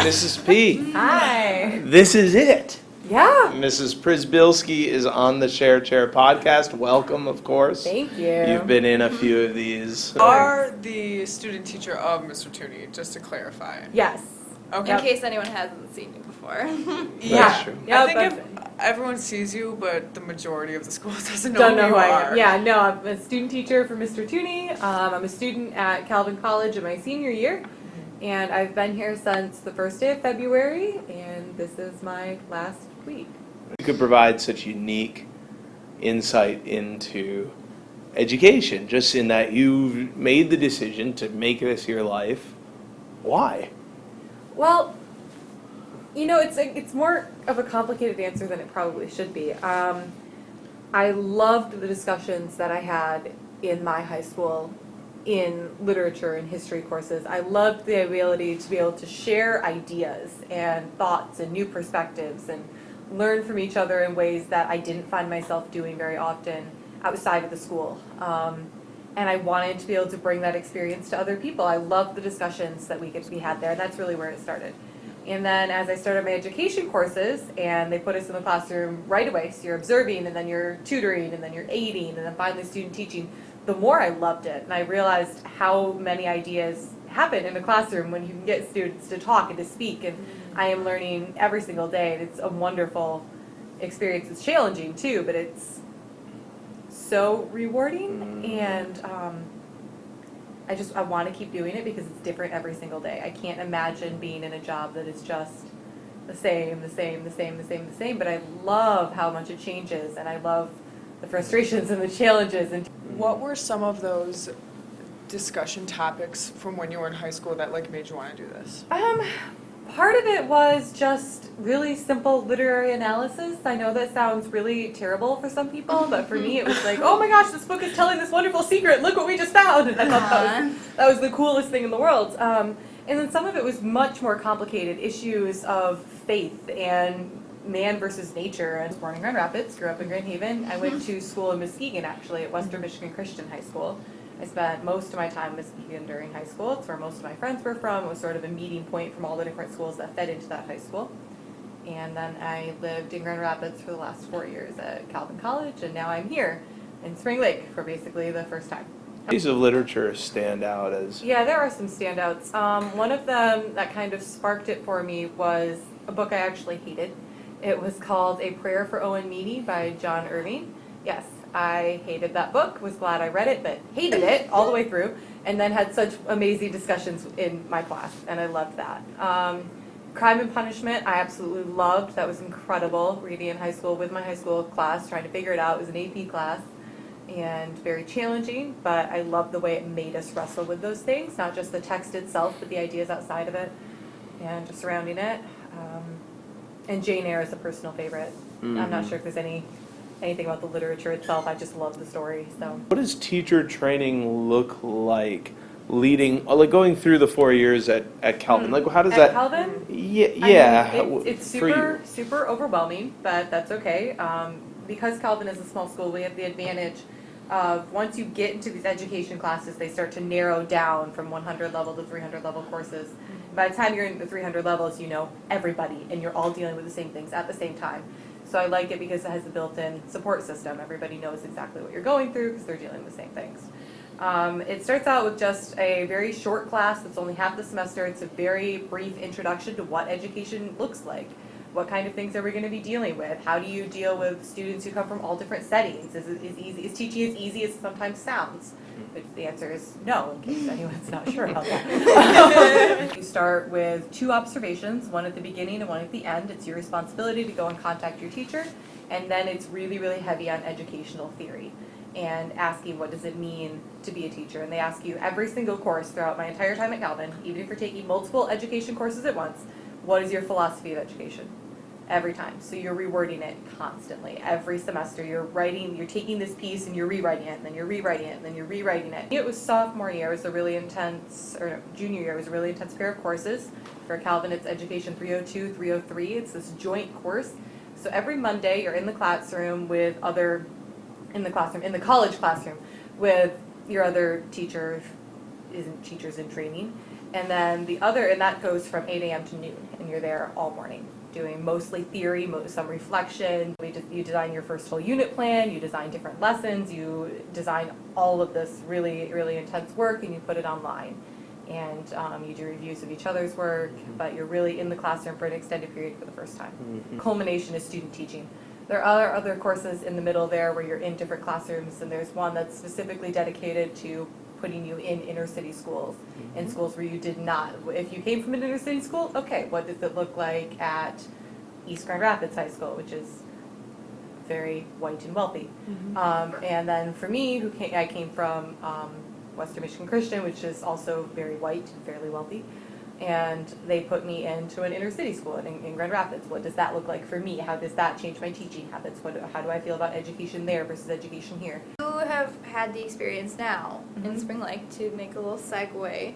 Mrs. P. Hi. This is it. Yeah. Mrs. Przybylski is on the Share Chair podcast. Welcome, of course. Thank you. You've been in a few of these. Are the student teacher of Mr. Tooney, just to clarify. Yes. Okay. In case anyone hasn't seen you before. That's true. Yeah, I think if everyone sees you, but the majority of the school doesn't know don't who know you who I are. am. Yeah, no, I'm a student teacher for Mr. Tooney. I'm a student at Calvin College in my senior year. And I've been here since the first day of February, and this is my last week. You could provide such unique insight into education, just in that you made the decision to make this your life. Why? Well, you know, it's more of a complicated answer than it probably should be. I loved the discussions that I had in my high school in literature and history courses. I loved the ability to be able to share ideas and thoughts and new perspectives and learn from each other in ways that I didn't find myself doing very often outside of the school. And I wanted to be able to bring that experience to other people. I loved the discussions that we had there, and that's really where it started. And then as I started my education courses, and they put us in the classroom right away, so you're observing, and then you're tutoring, and then you're aiding, and then finally student teaching, the more I loved it. And I realized how many ideas happen in a classroom when you can get students to talk and to speak. And I am learning every single day, and it's a wonderful experience. It's challenging too, but it's so rewarding. And I want to keep doing it because it's different every single day. I can't imagine being in a job that is just the same. But I love how much it changes, and I love the frustrations and the challenges. And What were some of those discussion topics from when you were in high school that made you want to do this? Part of it was just really simple literary analysis. I know that sounds really terrible for some people, but for me it was like, oh my gosh, this book is telling this wonderful secret. Look what we just found. And I thought that was the coolest thing in the world. And then some of it was much more complicated, issues of faith and man versus nature. I was born in Grand Rapids, grew up in Grand Haven. I went to school in Muskegon, actually, at Western Michigan Christian High School. I spent most of my time in Muskegon during high school. It's where most of my friends were from. It was sort of a meeting point from all the different schools that fed into that high school. And then I lived in Grand Rapids for the last 4 years at Calvin College, and now I'm here in Spring Lake for basically the first time. Pieces of literature stand out as... Yeah, there are some standouts. One of them that kind of sparked it for me was a book I actually hated. It was called A Prayer for Owen Meany by John Irving. Yes, I hated that book, was glad I read it, but hated it all the way through, and then had such amazing discussions in my class, and I loved that. Crime and Punishment, I absolutely loved. That was incredible, reading in high school with my high school class, trying to figure it out. It was an AP class, and very challenging, but I loved the way it made us wrestle with those things, not just the text itself, but the ideas outside of it, and just surrounding it. And Jane Eyre is a personal favorite. Mm-hmm. I'm not sure if there's anything about the literature itself. I just love the story. So, what does teacher training look like going through the 4 years at Calvin? How does that? Calvin? Yeah. I mean, it's super overwhelming, but that's okay. Because Calvin is a small school, we have the advantage of once you get into these education classes, they start to narrow down from 100 level to 300 level courses. By the time you're in the 300 levels, you know everybody, and you're all dealing with the same things at the same time. So I like it because it has a built-in support system. Everybody knows exactly what you're going through because they're dealing with the same things. It starts out with just a very short class that's only half the semester. It's a very brief introduction to what education looks like. What kind of things are we going to be dealing with? How do you deal with students who come from all different settings? Is teaching as easy as it sometimes sounds? But the answer is no, in case anyone's not sure about that. You start with 2 observations, one at the beginning and one at the end. It's your responsibility to go and contact your teacher. And then it's really, really heavy on educational theory and asking what does it mean to be a teacher. And they ask you every single course throughout my entire time at Calvin, even if you're taking multiple education courses at once, what is your philosophy of education? Every time. So you're rewording it constantly. Every semester you're taking this piece and you're rewriting it, and then you're rewriting it, and then you're rewriting it. It was sophomore year, it was junior year, it was a really intense pair of courses. For Calvin, it's Education 302, 303. It's this joint course. So every Monday you're in the classroom in the college classroom with your other teachers in training. And then and that goes from 8 a.m. to noon, and you're there all morning, doing mostly theory, some reflection. You design your first whole unit plan, you design different lessons, you design all of this really, really intense work, and you put it online. And you do reviews of each other's work, but you're really in the classroom for an extended period for the first time. Culmination is student teaching. There are other courses in the middle there where you're in different classrooms, and there's one that's specifically dedicated to putting you in inner city schools, in schools where you did not. If you came from an inner city school, okay, what does it look like at East Grand Rapids High School, which is very white and wealthy. And then for me, I came from Western Michigan Christian, which is also very white and fairly wealthy. And they put me into an inner city school in Grand Rapids. What does that look like for me? How does that change my teaching habits? How do I feel about education there versus education here? You have had the experience now in Spring Lake, to make a little segue,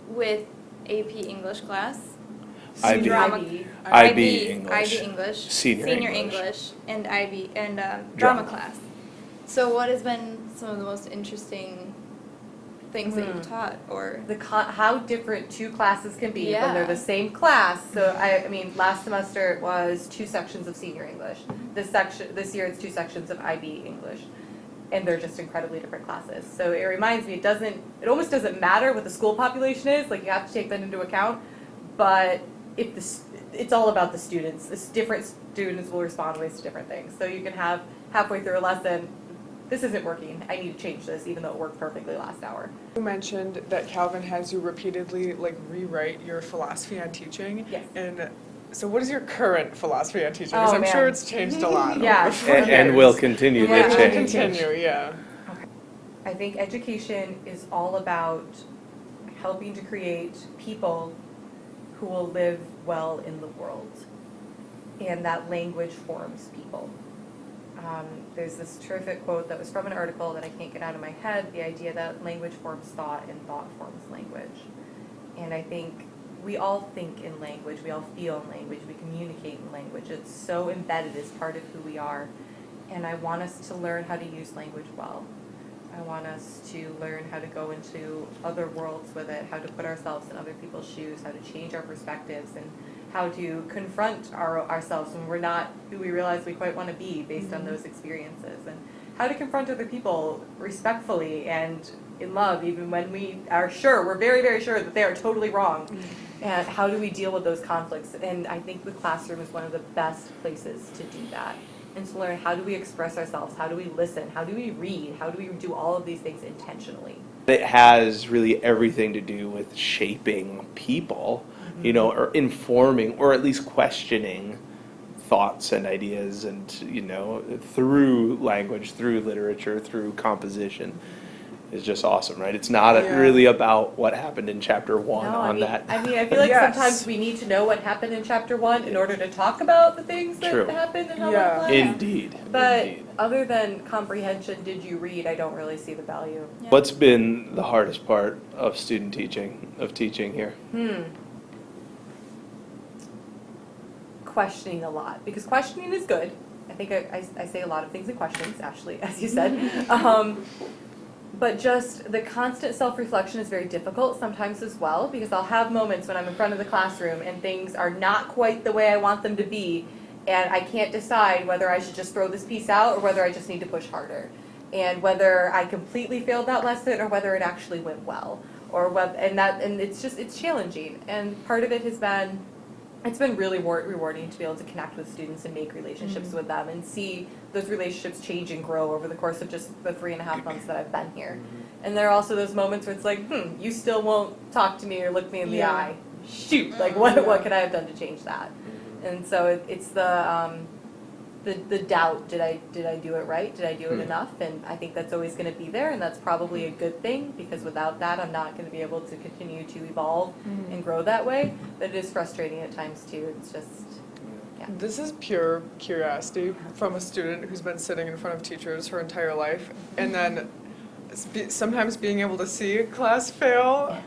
with AP English class. IB. IB. IB English. IB English. Senior English. And IB and drama class. So what has been some of the most interesting things that you've taught, or How different two classes can be when they're Yeah. the same class. So I mean, last semester it was 2 sections of senior English. This year it's 2 sections of IB English, and they're just incredibly different classes. So it reminds me, it almost doesn't matter what the school population is. Like, you have to take that into account, but it's all about the students. Different students will respond ways to different things. So you can have halfway through a lesson, this isn't working, I need to change this, even though it worked perfectly last hour. You mentioned that Calvin has you repeatedly rewrite your philosophy on teaching. Yes. And so what is your current philosophy on teaching? Oh, Because I'm man. sure it's changed a lot. Yeah. over the And years. will continue Yeah. to Will change. continue, yeah. I think education is all about helping to create people who will live well in the world. And that language forms people. There's this terrific quote that was from an article that I can't get out of my head, the idea that language forms thought and thought forms language. And I think we all think in language, we all feel in language, we communicate in language. It's so embedded as part of who we are. And I want us to learn how to use language well. I want us to learn how to go into other worlds with it, how to put ourselves in other people's shoes, how to change our perspectives, and how to confront ourselves when we're not who we realize we quite want to be based on those experiences, and how to confront other people respectfully and in love, even when we're very, very sure that they are totally wrong. And how do we deal with those conflicts? And I think the classroom is one of the best places to do that. And to learn, how do we express ourselves? How do we listen? How do we read? How do we do all of these things intentionally? It has really everything to do with shaping people, or informing, or at least questioning thoughts and ideas, and, through language, through literature, through composition. Is just awesome, right? It's not really about what happened in chapter 1 that. I feel like Yes. sometimes we need to know what happened in chapter 1 in order to talk about the things that True. happened and how Yeah. they apply. Indeed. But Indeed. other than comprehension, did you read? I don't really see the value. Yeah. What's been the hardest part of teaching here? Questioning a lot, because questioning is good. I think I say a lot of things in questions, Ashley, as you said. But just the constant self-reflection is very difficult sometimes as well, because I'll have moments when I'm in front of the classroom and things are not quite the way I want them to be, and I can't decide whether I should just throw this piece out or whether I just need to push harder, and whether I completely failed that lesson or whether it actually went well, and it's challenging. And part of it has been, it's been really rewarding to be able to connect with students and make relationships with them and see those relationships change and grow over the course of just the 3.5 months that I've been here. And there are also those moments where it's like, you still won't talk to me or look me in the eye. Shoot, what could I have done to change that? And so it's the doubt, did I do it right? Did I do it enough? And I think that's always going to be there, and that's probably a good thing, because without that I'm not going to be able to continue to evolve and grow that way. But it is frustrating at times too. It's just, This is pure curiosity from a student who's been sitting in front of teachers her entire life. And then sometimes being able to see a class fail,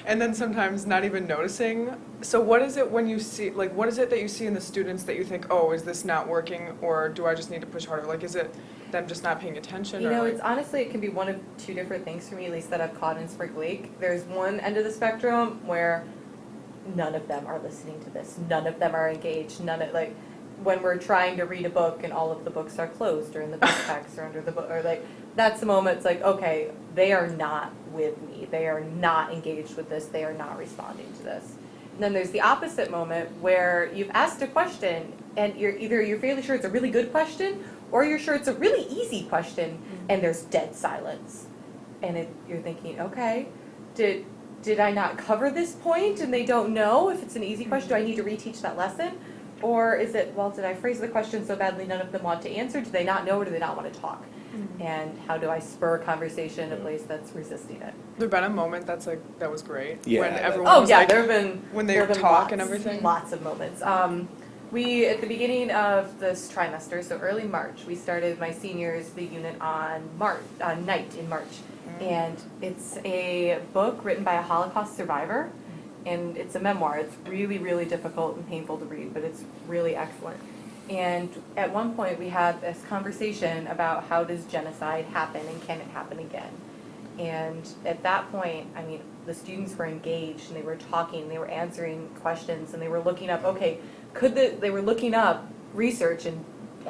and then sometimes not even noticing. So what is it when you see, like, what is it that you see in the students that you think, oh, is this not working, or do I just need to push harder? Like, is it them just not paying attention? You or know, like, it's honestly, it can be one of two different things for me, at least that I've caught in Spring Lake. There's one end of the spectrum where none of them are listening to this. None of them are engaged. Like, when we're trying to read a book and all of the books are closed or in the backpacks or under the book, or like, that's the moment it's like, okay, they are not with me. They are not engaged with this. They are not responding to this. And then there's the opposite moment where you've asked a question and you're fairly sure it's a really good question, or you're sure it's a really easy question, and there's dead silence. And you're thinking, okay, did I not cover this point and they don't know if it's an easy question? Do I need to reteach that lesson? Or is it, well, did I phrase the question so badly none of them want to answer? Do they not know, or do they not want to talk? And how do I spur a conversation in a place that's resisting it? there been a moment that's like, that was great? Yeah, When that- everyone Oh was yeah, like, there have been when they there have been talk and lots, everything? Lots of moments. We at the beginning of this trimester, so early March, we started my seniors the unit on night in March, and it's a book written by a Holocaust survivor, and it's a memoir. It's really, really difficult and painful to read, but it's really excellent. And at one point, we had this conversation about how does genocide happen and can it happen again? And at that point, I mean, the students were engaged and they were talking, they were answering questions, and they were looking up, okay, they were looking up research and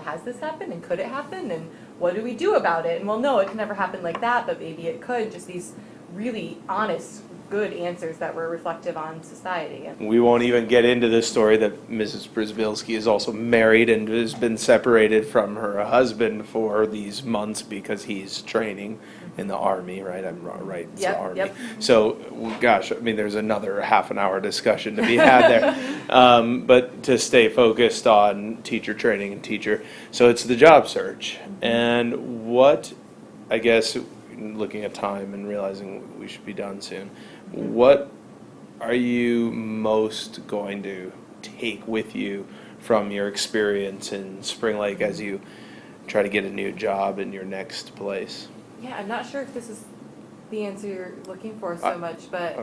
has this happened and could it happen and what do we do about it? And well, no, it can never happen like that, but maybe it could. Just these really honest, good answers that were reflective on society. And We won't even get into the story that Mrs. Przybylski is also married and has been separated from her husband for these months because he's training in the Army, right? I'm right, it's the Yep, Army. yep. So, gosh, I mean, there's another half an hour discussion to be had there. But to stay focused on teacher training and teacher, so it's the job search. And what, I guess, looking at time and realizing we should be done soon, what are you most going to take with you from your experience in Spring Lake as you try to get a new job in your next place? yeah, I'm not sure if this is the answer you're looking for so much, but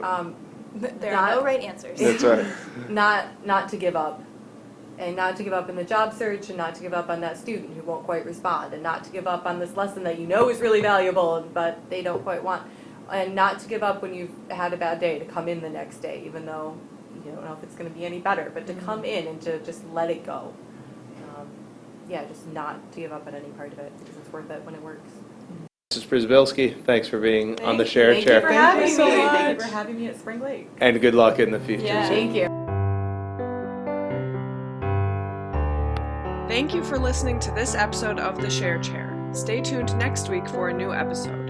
There are no right answers. That's right. not to give up. And not to give up in the job search, and not to give up on that student who won't quite respond, and not to give up on this lesson that you know is really valuable, but they don't quite want. And not to give up when you've had a bad day, to come in the next day, even though you don't know if it's going to be any better, but to come in and to just let it go. Yeah, just not to give up on any part of it, because it's worth it when it works. Mrs. Przybylski, thanks for being on the share Thank chair. you for having Thank you so me. Thank you much. for having me at Spring Lake. And good luck in the future. Yeah. Thank you. Thank you for listening to this episode of The Share Chair. Stay tuned next week for a new episode.